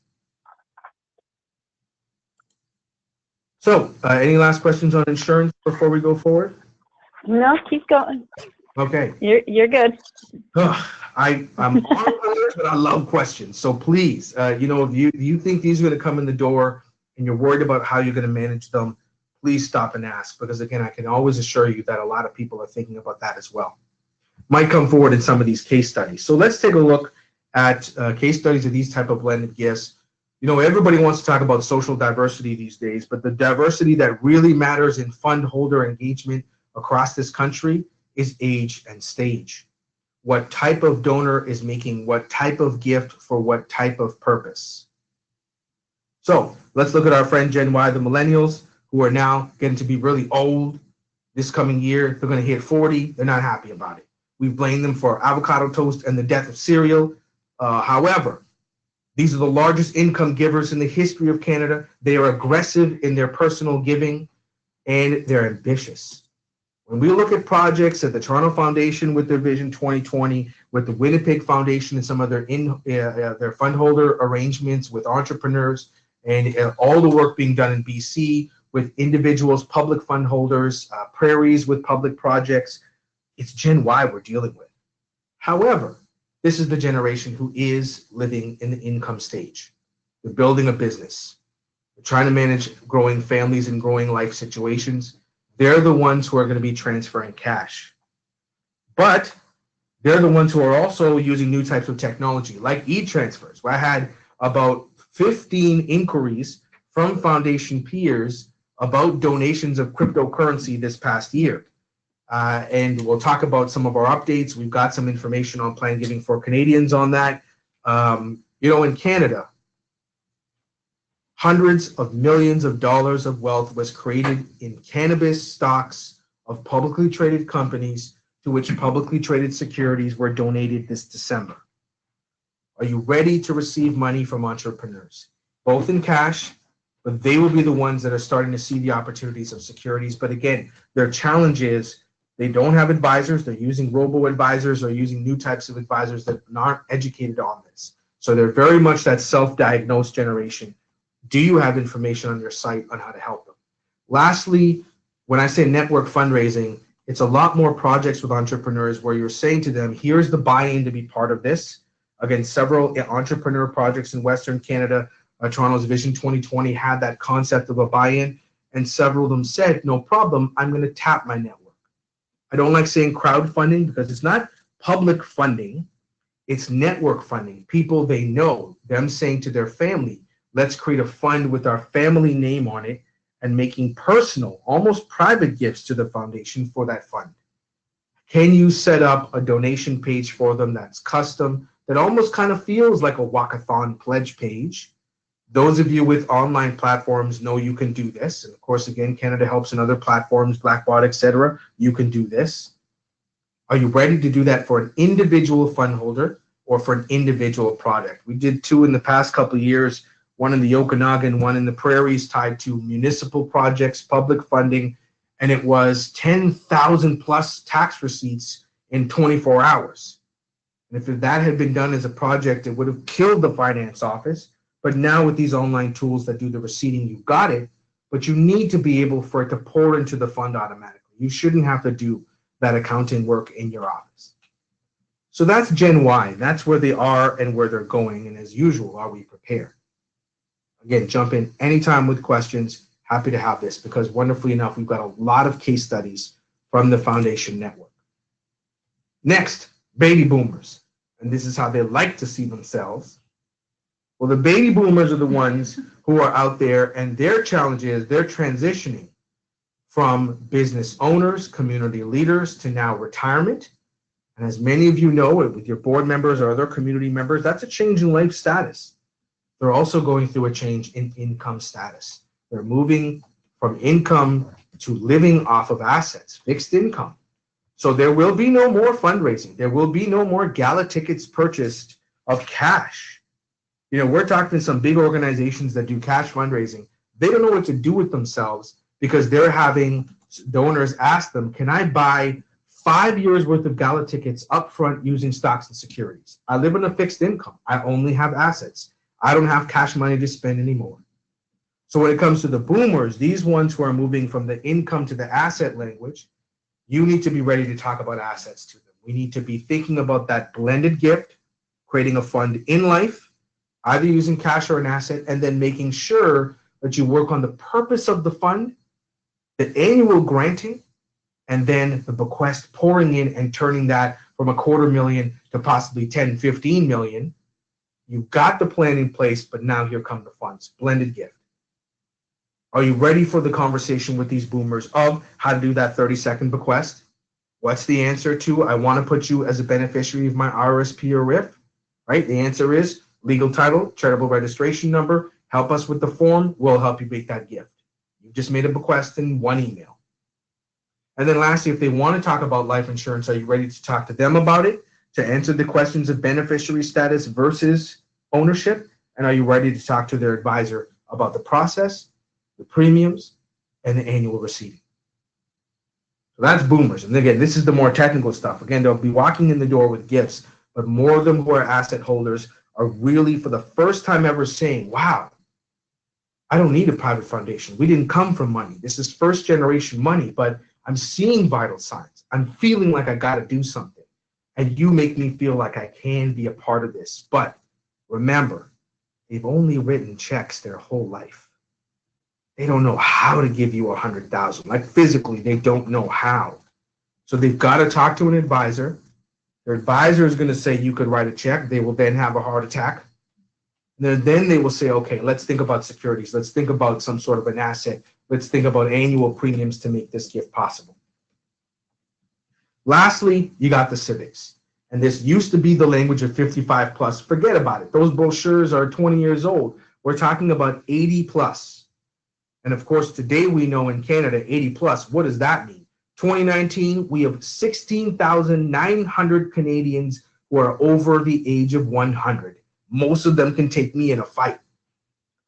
So any last questions on insurance before we go forward? No, keep going. Okay. You're good. I'm on alert, but I love questions. So please, if you think these are going to come in the door and you're worried about how you're going to manage them, please stop and ask, because again, I can always assure you that a lot of people are thinking about that as well. Might come forward in some of these case studies. So let's take a look at case studies of these type of blended gifts. Everybody wants to talk about social diversity these days, but the diversity that really matters in fund holder engagement across this country is age and stage. What type of donor is making what type of gift for what type of purpose? So let's look at our friend Gen Y, the millennials, who are now getting to be really old. This coming year, they're going to hit 40. They're not happy about it. We blame them for avocado toast and the death of cereal. However, these are the largest income givers in the history of Canada. They are aggressive in their personal giving, and they're ambitious. When we look at projects at the Toronto Foundation with their Vision 2020, with the Winnipeg Foundation and some of their fund holder arrangements with entrepreneurs, and all the work being done in BC with individuals, public fund holders, prairies with public projects, it's Gen Y we're dealing with. However, this is the generation who is living in the income stage. They're building a business. They're trying to manage growing families and growing life situations. They're the ones who are going to be transferring cash. But they're the ones who are also using new types of technology, like e-transfers, where I had about 15 inquiries from foundation peers about donations of cryptocurrency this past year. And we'll talk about some of our updates. We've got some information on Plan Giving for Canadians on that. In Canada, hundreds of millions of dollars of wealth was created in cannabis stocks of publicly traded companies to which publicly traded securities were donated this December. Are you ready to receive money from entrepreneurs, both in cash, but they will be the ones that are starting to see the opportunities of securities. But again, their challenge is they don't have advisors. They're using robo-advisors or using new types of advisors that aren't educated on this. So they're very much that self-diagnosed generation. Do you have information on your site on how to help them? Lastly, when I say network fundraising, it's a lot more projects with entrepreneurs where you're saying to them, here's the buy-in to be part of this. Again, several entrepreneur projects in Western Canada, Toronto's Vision 2020 had that concept of a buy-in, and several of them said, no problem, I'm going to tap my network. I don't like saying crowdfunding because it's not public funding, it's network funding. People they know, them saying to their family, let's create a fund with our family name on it and making personal, almost private gifts to the foundation for that fund. Can you set up a donation page for them that's custom, that almost kind of feels like a walkathon pledge page? Those of you with online platforms know you can do this. And of course, again, Canada Helps and other platforms, Blackbot, etc. You can do this. Are you ready to do that for an individual fund holder or for an individual project? We did two in the past couple of years, one in the Okanagan, one in the prairies, tied to municipal projects, public funding, and it was 10,000 plus tax receipts in 24 hours. And if that had been done as a project, it would have killed the finance office. But now with these online tools that do the receipting, you've got it, but you need to be able for it to pour into the fund automatically. You shouldn't have to do that accounting work in your office. So that's Gen Y. That's where they are and where they're going. And as usual, are we prepared? Again, jump in anytime with questions. Happy to have this because wonderfully enough, we've got a lot of case studies from the Foundation Network. Next, baby boomers. And this is how they like to see themselves. Well, the baby boomers are the ones who are out there, and their challenge is they're transitioning from business owners, community leaders, to now retirement. And as many of you know, with your board members or other community members, that's a change in life status. They're also going through a change in income status. They're moving from income to living off of assets, fixed income. So there will be no more fundraising. There will be no more gala tickets purchased of cash. You know, we're talking to some big organizations that do cash fundraising. They don't know what to do with themselves because they're having donors ask them, can I buy 5 years worth of gala tickets up front using stocks and securities? I live on a fixed income. I only have assets. I don't have cash money to spend anymore. So when it comes to the boomers, these ones who are moving from the income to the asset language, you need to be ready to talk about assets to them. We need to be thinking about that blended gift, creating a fund in life, either using cash or an asset, and then making sure that you work on the purpose of the fund, the annual granting, and then the bequest pouring in and turning that from $250,000 to possibly 10, 15 million. You've got the plan in place, but now here come the funds, blended gift. Are you ready for the conversation with these boomers of how to do that 30-second bequest? What's the answer to, I want to put you as a beneficiary of my RSP or RIF, right? The answer is legal title, charitable registration number, help us with the form, we'll help you make that gift. You just made a bequest in one email. And then lastly, if they want to talk about life insurance, are you ready to talk to them about it, to answer the questions of beneficiary status versus ownership? And are you ready to talk to their advisor about the process, the premiums, and the annual receipting? So that's boomers. And again, this is the more technical stuff. Again, they'll be walking in the door with gifts, but more of them who are asset holders are really for the first time ever saying, wow, I don't need a private foundation. We didn't come from money. This is first generation money, but I'm seeing vital signs. I'm feeling like I got to do something. And you make me feel like I can be a part of this. But remember, they've only written checks their whole life. They don't know how to give you 100,000. Like physically, they don't know how. So they've got to talk to an advisor. Their advisor is going to say you could write a check. They will then have a heart attack. And then they will say, okay, let's think about securities. Let's think about some sort of an asset. Let's think about annual premiums to make this gift possible. Lastly, you got the civics. And this used to be the language of 55 plus. Forget about it. Those brochures are 20 years old. We're talking about 80 plus. And of course, today we know in Canada, 80 plus, what does that mean? 2019, we have 16,900 Canadians who are over the age of 100. Most of them can take me in a fight.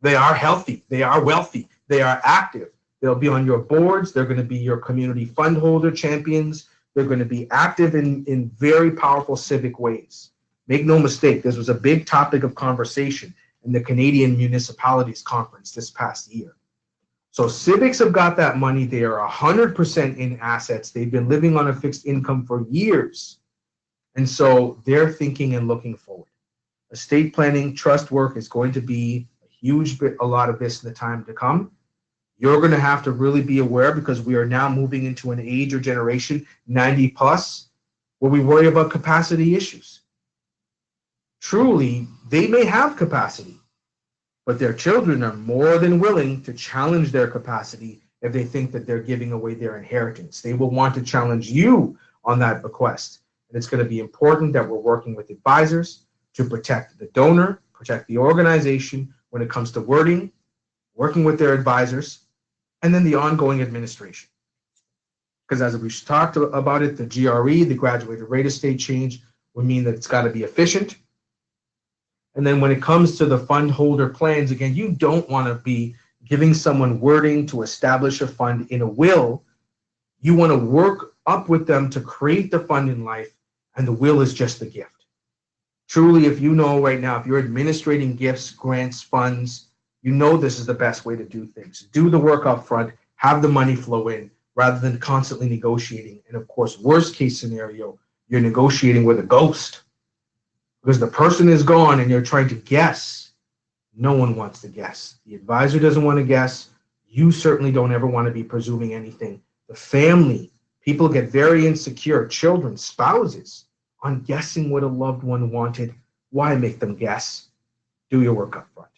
They are healthy. They are wealthy. They are active. They'll be on your boards. They're going to be your community fund holder champions. They're going to be active in very powerful civic ways. Make no mistake, this was a big topic of conversation in the Canadian Municipalities Conference this past year. So civics have got that money. They are 100% in assets. They've been living on a fixed income for years. And so they're thinking and looking forward. Estate planning, trust work is going to be a lot of this in the time to come. You're going to have to really be aware because we are now moving into an age or generation, 90 plus, where we worry about capacity issues. Truly, they may have capacity, but their children are more than willing to challenge their capacity if they think that they're giving away their inheritance. They will want to challenge you on that bequest. And it's going to be important that we're working with advisors to protect the donor, protect the organization when it comes to wording, working with their advisors, and then the ongoing administration. Because as we talked about it, the GRE, the graduated rate estate change, would mean that it's got to be efficient. And then when it comes to the fund holder plans, again, you don't want to be giving someone wording to establish a fund in a will. You want to work up with them to create the fund in life, and the will is just the gift. Truly, if you know right now, if you're administrating gifts, grants, funds, you know this is the best way to do things. Do the work up front, have the money flow in rather than constantly negotiating. And of course, worst case scenario, you're negotiating with a ghost because the person is gone and you're trying to guess. No one wants to guess. The advisor doesn't want to guess. You certainly don't ever want to be presuming anything. The family, people get very insecure, children, spouses, on guessing what a loved one wanted. Why make them guess? Do your work up front.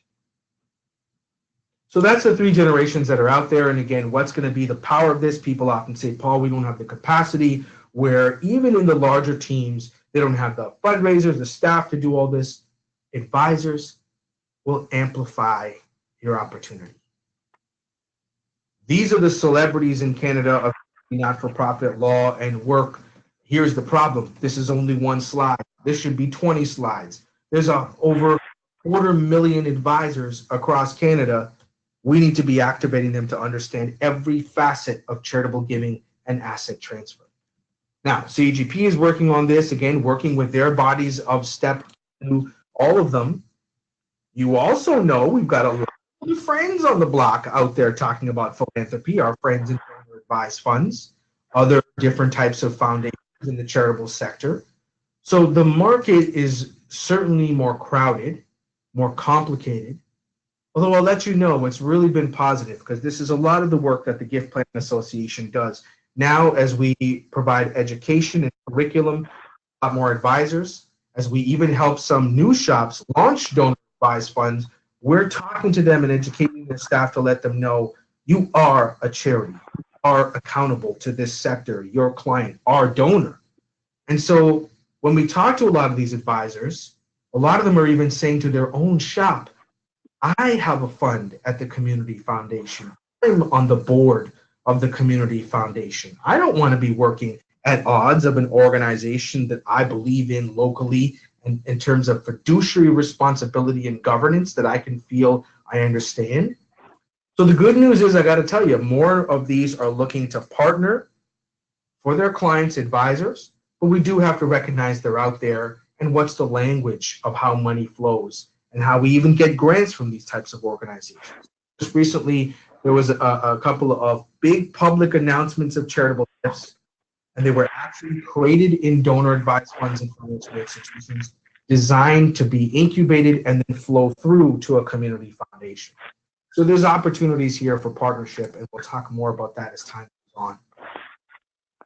So that's the three generations that are out there. And again, what's going to be the power of this? People often say, Paul, we don't have the capacity, where even in the larger teams, they don't have the fundraisers, the staff to do all this. Advisors will amplify your opportunity. These are the celebrities in Canada of not-for-profit law and work. Here's the problem. This is only one slide. This should be 20 slides. There's over 250,000 advisors across Canada. We need to be activating them to understand every facet of charitable giving and asset transfer. Now, CGP is working on this, again, working with their bodies of STEP, all of them. You also know we've got a lot of friends on the block out there talking about philanthropy, our friends in donor advised funds, other different types of foundations in the charitable sector. So the market is certainly more crowded, more complicated. Although I'll let you know what's really been positive, because this is a lot of the work that the Gift Planning Association does. Now, as we provide education and curriculum, a lot more advisors, as we even help some new shops launch donor advised funds, we're talking to them and educating their staff to let them know you are a charity, you are accountable to this sector, your client, our donor. And so when we talk to a lot of these advisors, a lot of them are even saying to their own shop, I have a fund at the community foundation. I'm on the board of the community foundation. I don't want to be working at odds of an organization that I believe in locally and in terms of fiduciary responsibility and governance that I can feel I understand. So the good news is, I got to tell you, more of these are looking to partner for their clients' advisors, but we do have to recognize they're out there and what's the language of how money flows and how we even get grants from these types of organizations. Just recently, there was a couple of big public announcements of charitable gifts, and they were actually created in donor advised funds and financial institutions designed to be incubated and then flow through to a community foundation. So there's opportunities here for partnership, and we'll talk more about that as time goes on.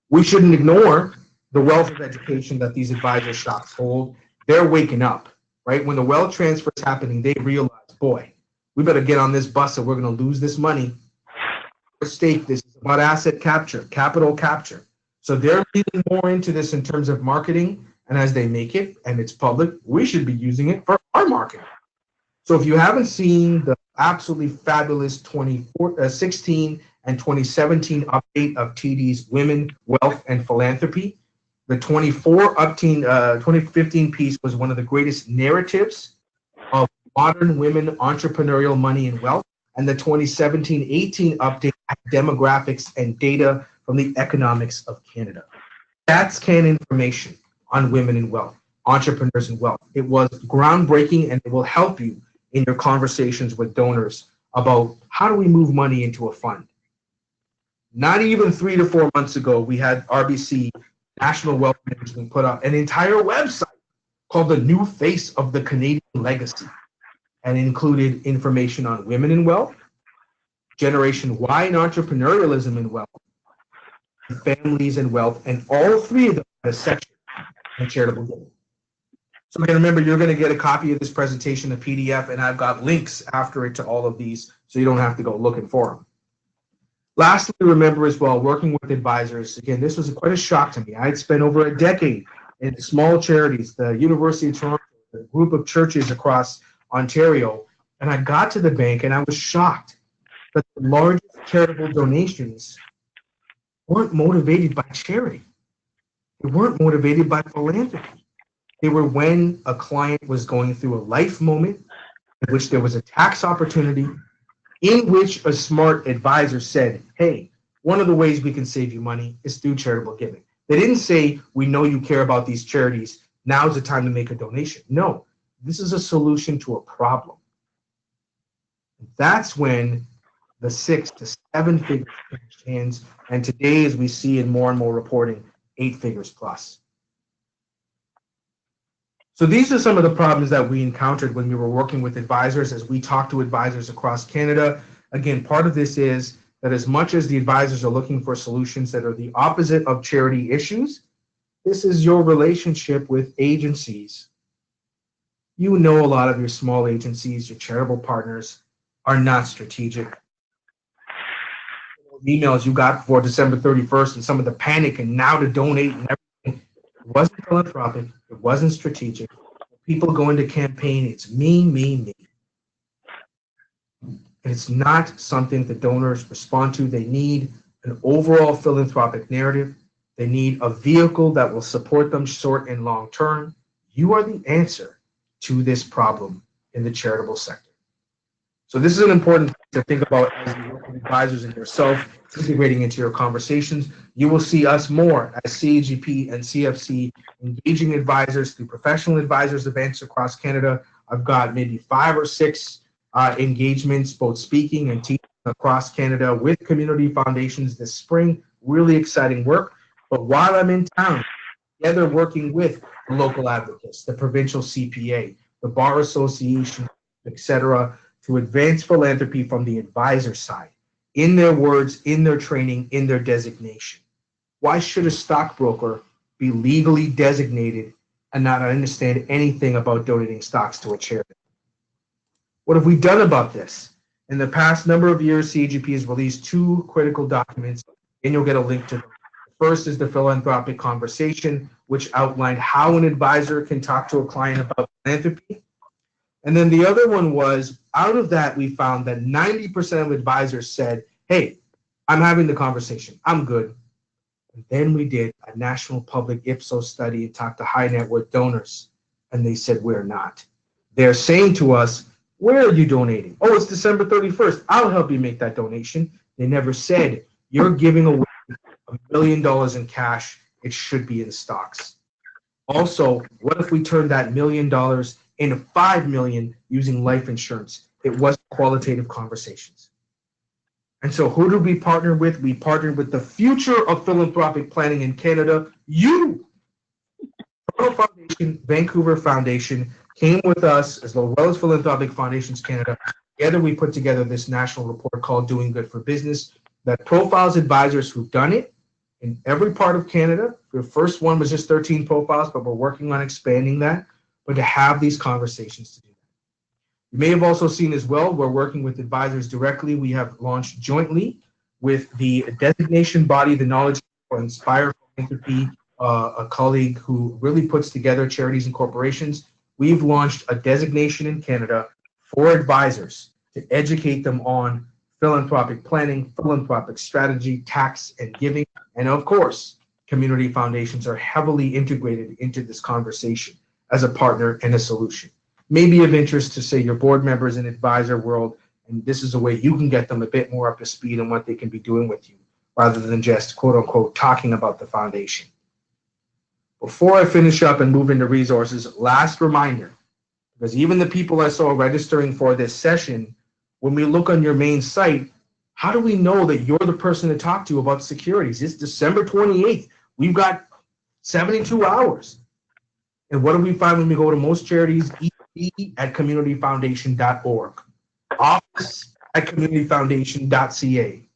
We shouldn't ignore the wealth of education that these advisor shops hold. They're waking up, right? When the wealth transfer is happening, they realize, boy, we better get on this bus or we're going to lose this money. Stake, this is about asset capture, capital capture. So they're leaning more into this in terms of marketing, and as they make it and it's public, we should be using it for our marketing. So if you haven't seen the absolutely fabulous 2016 and 2017 update of TD's Women, Wealth, and Philanthropy, the 2015 piece was one of the greatest narratives of modern women entrepreneurial money and wealth, and the 2017-18 update demographics and data from the economics of Canada. That's can information on women and wealth, entrepreneurs and wealth. It was groundbreaking, and it will help you in your conversations with donors about how do we move money into a fund. Not even 3 to 4 months ago, we had RBC, National Wealth Management, put up an entire website called The New Face of the Canadian Legacy, and included information on women in wealth, Generation Y and entrepreneurialism in wealth, families and wealth, and all three of them have a section on charitable giving. So again, remember, you're going to get a copy of this presentation, a PDF, and I've got links after it to all of these, so you don't have to go looking for them. Lastly, remember as well, working with advisors. Again, this was quite a shock to me. I had spent over a decade in small charities, the University of Toronto, a group of churches across Ontario, and I got to the bank and I was shocked that the largest charitable donations weren't motivated by charity. They weren't motivated by philanthropy. They were when a client was going through a life moment in which there was a tax opportunity, in which a smart advisor said, hey, one of the ways we can save you money is through charitable giving. They didn't say, we know you care about these charities. now's the time to make a donation. No, this is a solution to a problem. That's when the 6 to 7 figures change hands, and today, as we see in more and more reporting, 8 figures plus. So these are some of the problems that we encountered when we were working with advisors as we talk to advisors across Canada. Again, part of this is that as much as the advisors are looking for solutions that are the opposite of charity issues, this is your relationship with agencies. You know, a lot of your small agencies, your charitable partners are not strategic. Emails you got for December 31st and some of the panic and now to donate and everything, it wasn't philanthropic, it wasn't strategic. People go into campaign, it's me, me, me. And it's not something that donors respond to. They need an overall philanthropic narrative. They need a vehicle that will support them short and long term. You are the answer to this problem in the charitable sector. So this is an important thing to think about as you work with advisors and yourself integrating into your conversations. You will see us more as CAGP and CFC engaging advisors through professional advisors events across Canada. I've got maybe 5 or 6 engagements, both speaking and teaching across Canada with community foundations this spring. Really exciting work. But while I'm in town, together working with the local advocates, the provincial CPA, the Bar Association, etc., to advance philanthropy from the advisor side, in their words, in their training, in their designation. Why should a stockbroker be legally designated and not understand anything about donating stocks to a charity? What have we done about this? In the past number of years, CAGP has released 2 critical documents, and you'll get a link to them. The first is the philanthropic conversation, which outlined how an advisor can talk to a client about philanthropy. And then the other one was, out of that, we found that 90% of advisors said, hey, I'm having the conversation, I'm good. And then we did a national public Ipsos study and talked to high net worth donors, and they said, we're not. They're saying to us, where are you donating? Oh, it's December 31st. I'll help you make that donation. They never said, you're giving away $1 million in cash. It should be in stocks. Also, what if we turn that $1 million into $5 million using life insurance? It wasn't qualitative conversations. And so who did we partner with? We partnered with the future of philanthropic planning in Canada, you. Toronto Foundation, Vancouver Foundation came with us, as well as Philanthropic Foundations Canada. Together we put together this national report called Doing Good for Business that profiles advisors who've done it in every part of Canada. The first one was just 13 profiles, but we're working on expanding that. But to have these conversations to do that. You may have also seen as well, we're working with advisors directly. We have launched jointly with the designation body, the Knowledge for Inspire Philanthropy, a colleague who really puts together charities and corporations. We've launched a designation in Canada for advisors to educate them on philanthropic planning, philanthropic strategy, tax and giving. And of course, community foundations are heavily integrated into this conversation as a partner and a solution. Maybe of interest to, say, your board members in advisor world, and this is a way you can get them a bit more up to speed on what they can be doing with you, rather than just, quote unquote, talking about the foundation. Before I finish up and move into resources, last reminder, because even the people I saw registering for this session, when we look on your main site, how do we know that you're the person to talk to about securities? It's December 28th. We've got 72 hours. And what do we find when we go to most charities? ed@communityfoundation.org, office@communityfoundation.ca.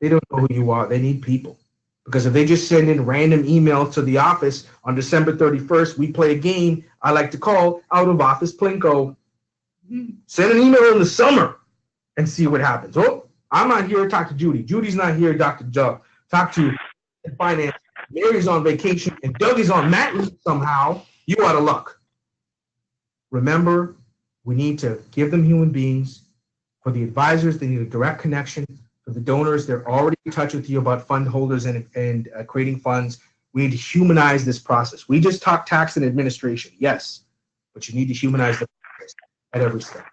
They don't know who you are. They need people. Because if they just send in random emails to the office on December 31st, we play a game I like to call out of office Plinko. Send an email in the summer and see what happens. Oh, I'm not here to talk to Judy. Judy's not here, Dr. Doug. Talk to finance. Mary's on vacation and Doug is on mat leave somehow. You out of luck. Remember, we need to give them human beings. For the advisors, they need a direct connection. For the donors, they're already in touch with you about fund holders and creating funds. We need to humanize this process. We just talk tax and administration, yes, but you need to humanize the process at every step.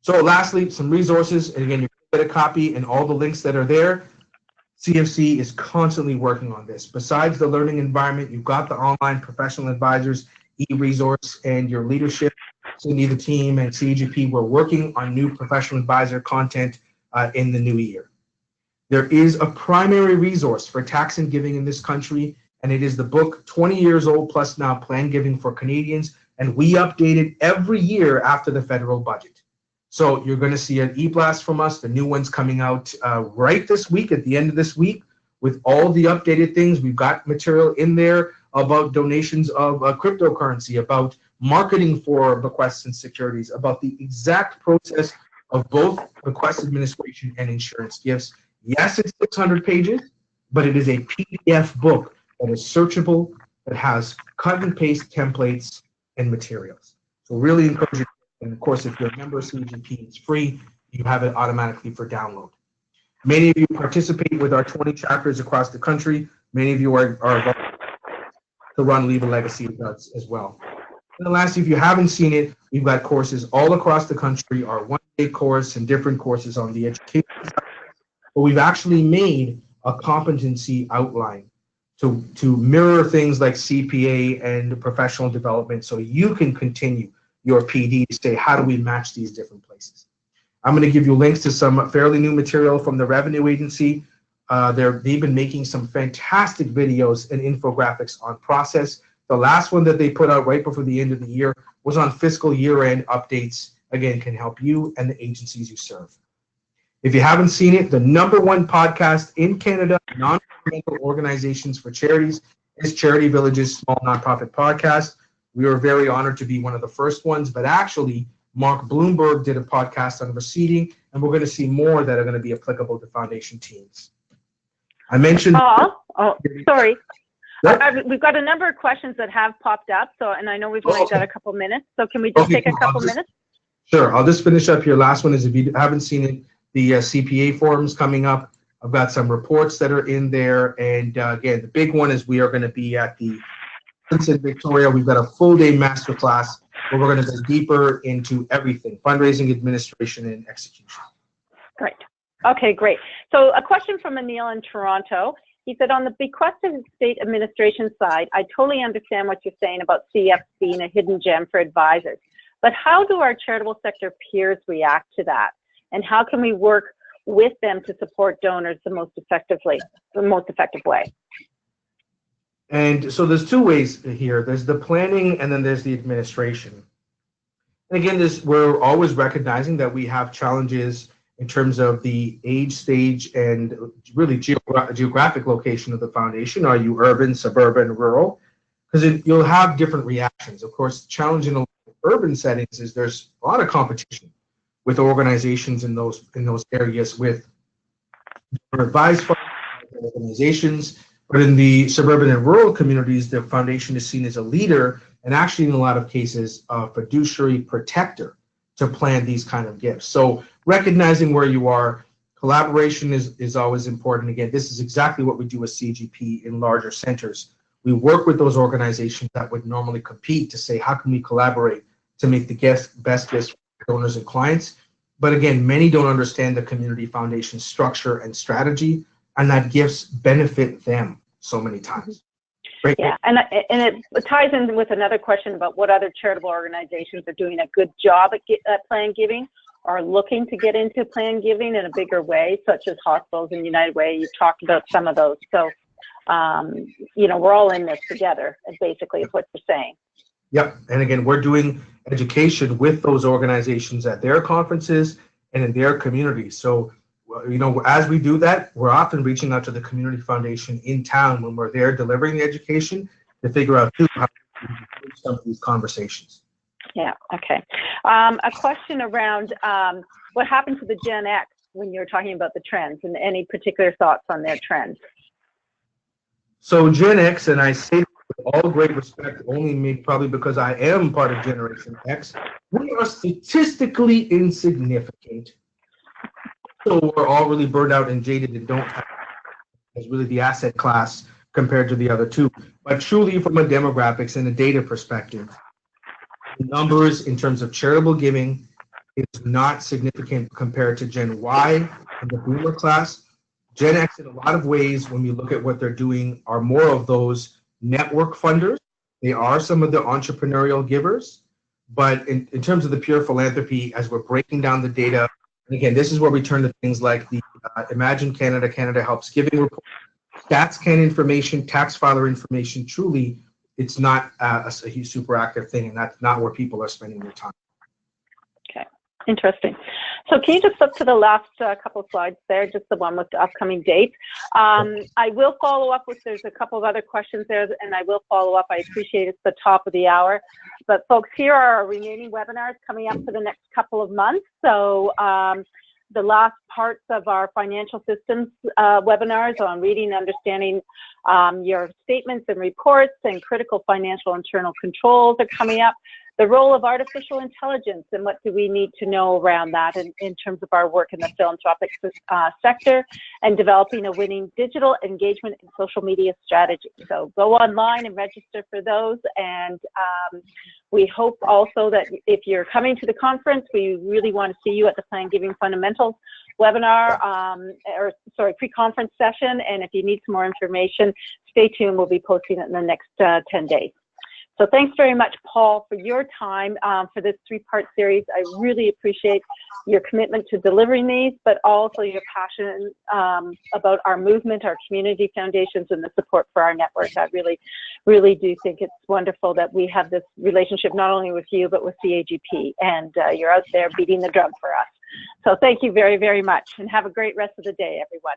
So lastly, some resources, and again, you can get a copy and all the links that are there. CFC is constantly working on this. Besides the learning environment, you've got the online professional advisors, e-resource, and your leadership. Cindy, the team, and CGP, we're working on new professional advisor content in the new year. There is a primary resource for tax and giving in this country, and it is the book 20 Years Old Plus Now, Plan Giving for Canadians, and we update it every year after the federal budget. So you're going to see an e-blast from us. The new one's coming out right this week, at the end of this week, with all the updated things. We've got material in there about donations of cryptocurrency, about marketing for bequests and securities, about the exact process of both bequest administration and insurance gifts. Yes, it's 600 pages, but it is a PDF book that is searchable, that has cut and paste templates and materials. So really encourage you. And of course, if you're a member of CGP, it's free. You have it automatically for download. Many of you participate with our 20 chapters across the country. Many of you are to run Leave a Legacy as well. And lastly, if you haven't seen it, we've got courses all across the country, our one-day course and different courses on the education side. But we've actually made a competency outline to mirror things like CPA and professional development so you can continue your PD to say, how do we match these different places? I'm going to give you links to some fairly new material from the Revenue Agency. They've been making some fantastic videos and infographics on process. The last one that they put out right before the end of the year was on fiscal year-end updates. Again, can help you and the agencies you serve. If you haven't seen it, the #1 podcast in Canada, non-governmental organizations for charities, is Charity Village's small nonprofit podcast. We are very honored to be one of the first ones, but actually, Mark Bloomberg did a podcast on receding, and we're going to see more that are going to be applicable to foundation teams. I mentioned. Sorry. Yep. We've got a number of questions that have popped up, and I know we've only got a couple minutes, so can we just take a couple minutes? Sure. I'll just finish up here. Last one is, if you haven't seen it, the CPA forums coming up. I've got some reports that are in there, and again, the big one is we are going to be at the in Victoria. We've got a full-day masterclass where we're going to go deeper into everything: fundraising, administration, and execution. Great. Okay, great. So a question from Anil in Toronto. He said, on the bequest and estate administration side, I totally understand what you're saying about CF being a hidden gem for advisors. But how do our charitable sector peers react to that? And how can we work with them to support donors the most effective way? And so there's two ways here. There's the planning, and then there's the administration. And again, we're always recognizing that we have challenges in terms of the age, stage, and really geographic location of the foundation. Are you urban, suburban, rural? Because you'll have different reactions. Of course, the challenge in urban settings is there's a lot of competition with organizations in those areas, with advice organizations. But in the suburban and rural communities, the foundation is seen as a leader, and actually in a lot of cases, a fiduciary protector to plan these kind of gifts. So recognizing where you are, collaboration is always important. Again, this is exactly what we do with CGP in larger centers. We work with those organizations that would normally compete to say, how can we collaborate to make the best gifts for donors and clients? But again, many don't understand the community foundation structure and strategy, and that gifts benefit them so many times. Great. Yeah, and it ties in with another question about what other charitable organizations are doing a good job at plan giving, or looking to get into plan giving in a bigger way, such as hospitals and United Way. You talked about some of those. So, we're all in this together, basically, is what you're saying. Yep. And again, we're doing education with those organizations at their conferences and in their communities. So, as we do that, we're often reaching out to the community foundation in town when we're there delivering the education to figure out how to do some of these conversations. Yeah, okay. A question around what happened to the Gen X when you were talking about the trends, and any particular thoughts on their trends? So Gen X, and I say with all great respect, only me probably because I am part of Generation X, we are statistically insignificant. So we're all really burned out and jaded and don't have as really the asset class compared to the other two. But truly from a demographics and a data perspective, the numbers in terms of charitable giving is not significant compared to Gen Y and the boomer class. Gen X, in a lot of ways, when we look at what they're doing, are more of those network funders. They are some of the entrepreneurial givers. But in terms of the pure philanthropy, as we're breaking down the data, and again, this is where we turn to things like the Imagine Canada, Canada Helps Giving report, StatsCan information, tax filer information. Truly, it's not a super active thing, and that's not where people are spending their time. Okay, interesting. So can you just flip to the last couple of slides there, just the one with the upcoming dates? I will follow up with, there's a couple of other questions there, and I will follow up. I appreciate it's the top of the hour. But folks, here are our remaining webinars coming up for the next couple of months. So the last parts of our financial systems webinars on reading and understanding your statements and reports and critical financial internal controls are coming up. The role of artificial intelligence and what do we need to know around that in terms of our work in the philanthropic sector, and developing a winning digital engagement and social media strategy. So go online and register for those. And we hope also that if you're coming to the conference, we really want to see you at the Plan Giving Fundamentals webinar, pre-conference session. And if you need some more information, stay tuned. We'll be posting it in the next 10 days. So thanks very much, Paul, for your time for this three-part series. I really appreciate your commitment to delivering these, but also your passion about our movement, our community foundations, and the support for our network. I really, really do think it's wonderful that we have this relationship not only with you, but with CAGP, and you're out there beating the drum for us. So thank you very, very much, and have a great rest of the day, everyone.